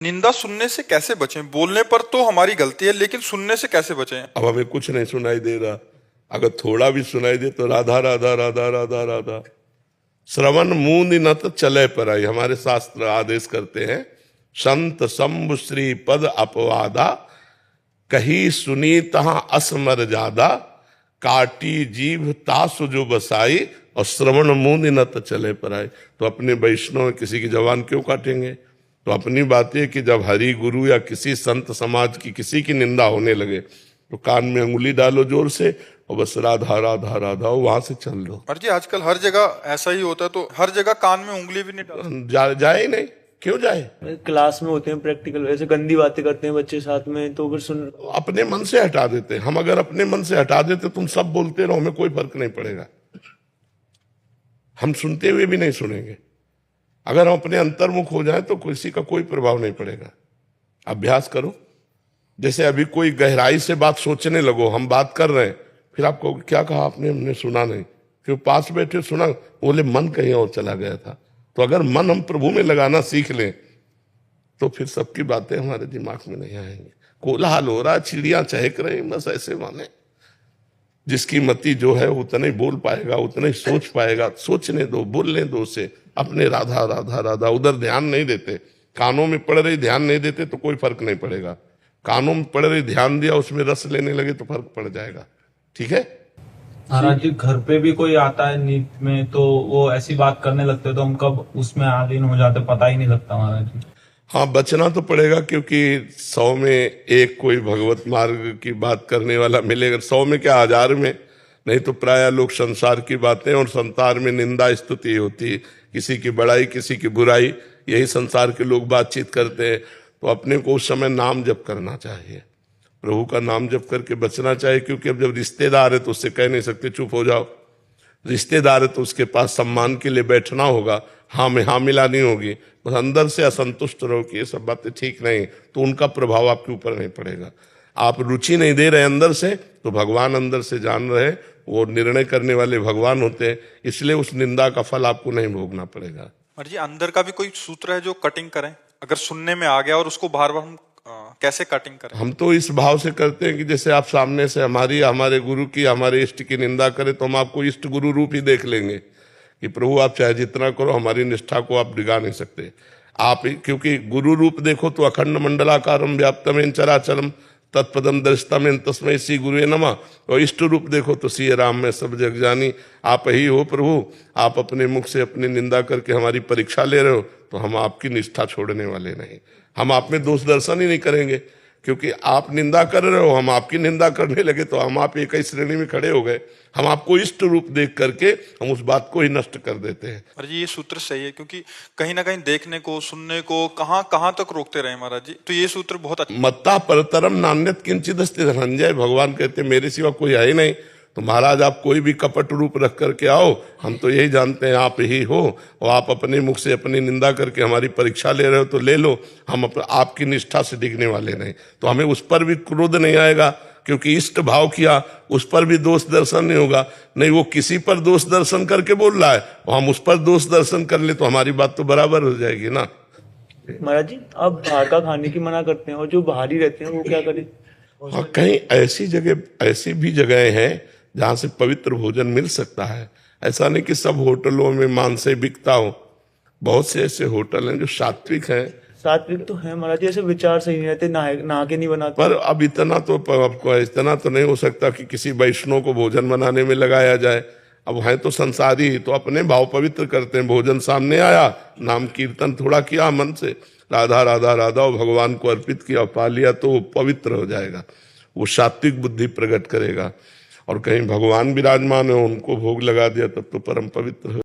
निंदा सुनने से कैसे बचें? बोलने पर तो हमारी गलती है, लेकिन सुनने से कैसे बचें? अब हमें कुछ नहीं सुनाई दे रहा, अगर थोड़ा भी सुनाई दे तो राधा राधा राधा राधा राधा। श्रवण मूंद न तो चले पर आई, हमारे शास्त्र आदेश करते हैं। संत शंभु श्री पद अपवादा, कही सुनी तहां असमर ज्यादा, काटी जीभ तासु जो बसाई, और श्रवण मूंद न तो चले पर आई। तो अपने वैष्णव में किसी की जबान क्यों काटेंगे? तो अपनी बात है कि जब हरि गुरु या किसी संत समाज की किसी की निंदा होने लगे तो कान में अंगुली डालो जोर से और बस राधा राधा राधा वहां से चल लो। और जी आजकल हर जगह ऐसा ही होता है, तो हर जगह कान में उंगली भी नहीं डाल जाए ही नहीं, क्यों जाए? क्लास में होते हैं प्रैक्टिकल, ऐसे गंदी बातें करते हैं बच्चे साथ में, तो फिर सुन अपने मन से हटा देते हैं। हम अगर अपने मन से हटा देते तुम सब बोलते रहो, हमें कोई फर्क नहीं पड़ेगा, हम सुनते हुए भी नहीं सुनेंगे। अगर हम अपने अंतर्मुख हो जाए तो किसी का कोई प्रभाव नहीं पड़ेगा। अभ्यास करो, जैसे अभी कोई गहराई से बात सोचने लगो, हम बात कर रहे हैं, फिर आप कहोगे क्या कहा आपने, हमने सुना नहीं, फिर पास बैठे सुना, बोले मन कहीं और चला गया था। तो अगर मन हम प्रभु में लगाना सीख लें तो फिर सबकी बातें हमारे दिमाग में नहीं आएंगी। कोलाहल हो रहा, चिड़ियां चहक रही, बस ऐसे माने। जिसकी मति जो है उतना ही बोल पाएगा, उतना ही सोच पाएगा। सोचने दो, बोलने दो उसे, अपने राधा राधा राधा। उधर ध्यान नहीं देते, कानों में पड़ रही ध्यान नहीं देते तो कोई फर्क नहीं पड़ेगा। कानों में पड़ रही ध्यान दिया, उसमें रस लेने लगे तो फर्क पड़ जाएगा। ठीक है महाराज जी, घर पे भी कोई आता है नींद में तो वो ऐसी बात करने लगते हैं, तो हम कब उसमें आलीन हो जाते पता ही नहीं लगता महाराज जी। हाँ, बचना तो पड़ेगा, क्योंकि 100 में एक कोई भगवत मार्ग की बात करने वाला मिलेगा। 100 में क्या, 1000 में। नहीं तो प्राय लोग संसार की बातें, और संसार में निंदा स्तुति होती, किसी की बड़ाई किसी की बुराई, यही संसार के लोग बातचीत करते हैं। तो अपने को उस समय नाम जप करना चाहिए, प्रभु का नाम जप करके बचना चाहिए। क्योंकि अब जब रिश्तेदार है तो उससे कह नहीं सकते चुप हो जाओ। रिश्तेदार है तो उसके पास सम्मान के लिए बैठना होगा, हाँ में हाँ मिलानी होगी। बस अंदर से असंतुष्ट रहो कि ये सब बातें ठीक नहीं, तो उनका प्रभाव आपके ऊपर नहीं पड़ेगा। आप रुचि नहीं दे रहे अंदर से, तो भगवान अंदर से जान रहे, वो निर्णय करने वाले भगवान होते हैं, इसलिए उस निंदा का फल आपको नहीं भोगना पड़ेगा। और जी अंदर का भी कोई सूत्र है जो कटिंग करें? अगर सुनने में आ गया और उसको बार बार हम कैसे कटिंग करें? हम तो इस भाव से करते हैं कि जैसे आप सामने से हमारे गुरु की, हमारे इष्ट की निंदा करें तो हम आपको इष्ट गुरु रूप ही देख लेंगे कि प्रभु आप चाहे जितना करो, हमारी निष्ठा को आप डिगा नहीं सकते। आप क्योंकि गुरु रूप देखो तो अखंड मंडलाकारम व्याप्तमेन चराचरम तत्पदम दर्शतमेन तस्मै श्री गुरुवे नमः। और इष्ट रूप देखो तो श्री राम में सब जग जानी, आप ही हो प्रभु। आप अपने मुख से अपनी निंदा करके हमारी परीक्षा ले रहे हो, तो हम आपकी निष्ठा छोड़ने वाले नहीं। हम आप में दोष दर्शन ही नहीं करेंगे, क्योंकि आप निंदा कर रहे हो, हम आपकी निंदा करने लगे तो हम आप एक ही श्रेणी में खड़े हो गए। हम आपको इष्ट रूप देख करके हम उस बात को ही नष्ट कर देते हैं। और जी ये सूत्र सही है, क्योंकि कहीं ना कहीं देखने को, सुनने को कहाँ कहाँ तक रोकते रहे महाराज जी, तो ये सूत्र बहुत अच्छा। मत्ता परतरम नान्यत किंचित अस्ति धनंजय, भगवान कहते मेरे सिवा कोई है ही नहीं। तो महाराज आप कोई भी कपट रूप रख करके आओ, हम तो यही जानते हैं आप ही हो, और आप अपने मुख से अपनी निंदा करके हमारी परीक्षा ले रहे हो तो ले लो, हम आपकी निष्ठा से डिगने वाले नहीं। तो हमें उस पर भी क्रोध नहीं आएगा, क्योंकि इष्ट भाव किया, उस पर भी दोष दर्शन नहीं होगा। नहीं, वो किसी पर दोष दर्शन करके बोल रहा है और हम उस पर दोष दर्शन कर ले तो हमारी बात तो बराबर हो जाएगी ना। महाराज जी आप बाहर का खाने की मना करते हैं, और जो बाहर ही रहते हैं वो क्या करें? हाँ, कहीं ऐसी भी जगह हैं जहाँ से पवित्र भोजन मिल सकता है। ऐसा नहीं कि सब होटलों में मांस बिकता हो, बहुत से ऐसे होटल हैं जो सात्विक हैं। सात्विक तो है महाराज जी, ऐसे विचार सही नहीं रहते, नहा के नहीं बनाते। पर अब इतना तो नहीं हो सकता कि किसी वैष्णव को भोजन बनाने में लगाया जाए। अब है तो संसारी, तो अपने भाव पवित्र करते हैं। भोजन सामने आया, नाम कीर्तन थोड़ा किया मन से, राधा राधा राधा, और भगवान को अर्पित किया, पा लिया, तो वो पवित्र हो जाएगा, वो सात्विक बुद्धि प्रकट करेगा। और कहीं भगवान विराजमान है, उनको भोग लगा दिया, तब तो परम पवित्र हो।